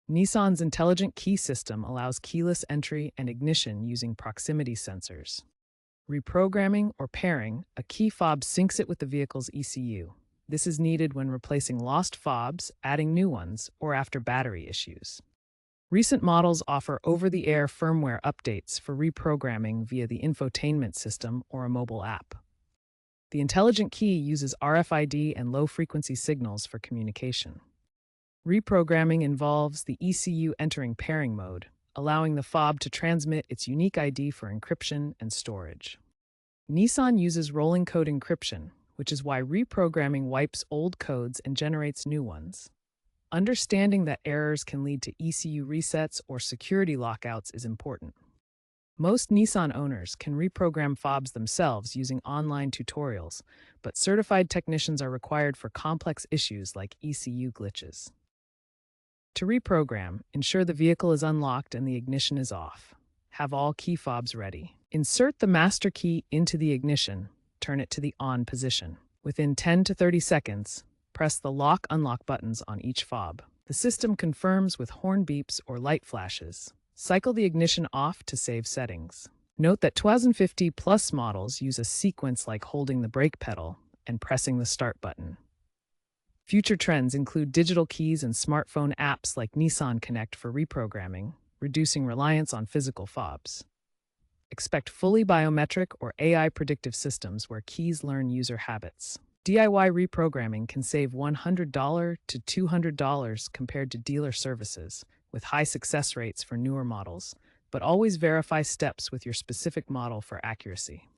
Nissan's intelligent key system allows keyless entry and ignition using proximity sensors. Reprogramming or pairing, a key fob syncs it with the vehicle's ECU. This is needed when replacing lost fobs, adding new ones, or after battery issues. Recent models offer over-the-air firmware updates for reprogramming via the infotainment system or a mobile app. The intelligent key uses RFID and low-frequency signals for communication. Reprogramming involves the ECU entering pairing mode, allowing the fob to transmit its unique ID for encryption and storage. Nissan uses rolling code encryption, which is why reprogramming wipes old codes and generates new ones. Understanding that errors can lead to ECU resets or security lockouts is important. Most Nissan owners can reprogram fobs themselves using online tutorials, but certified technicians are required for complex issues like ECU glitches. To reprogram, ensure the vehicle is unlocked and the ignition is off. Have all key fobs ready. Insert the master key into the ignition, turn it to the on position. Within 10 to 30 seconds, press the lock-unlock buttons on each fob. The system confirms with horn beeps or light flashes. Cycle the ignition off to save settings. Note that 2050 Plus models use a sequence like holding the brake pedal and pressing the start button. Future trends include digital keys and smartphone apps like Nissan Connect for reprogramming, reducing reliance on physical fobs. Expect fully biometric or AI predictive systems where keys learn user habits. DIY reprogramming can save $100 to $200 compared to dealer services, with high success rates for newer models, but always verify steps with your specific model for accuracy.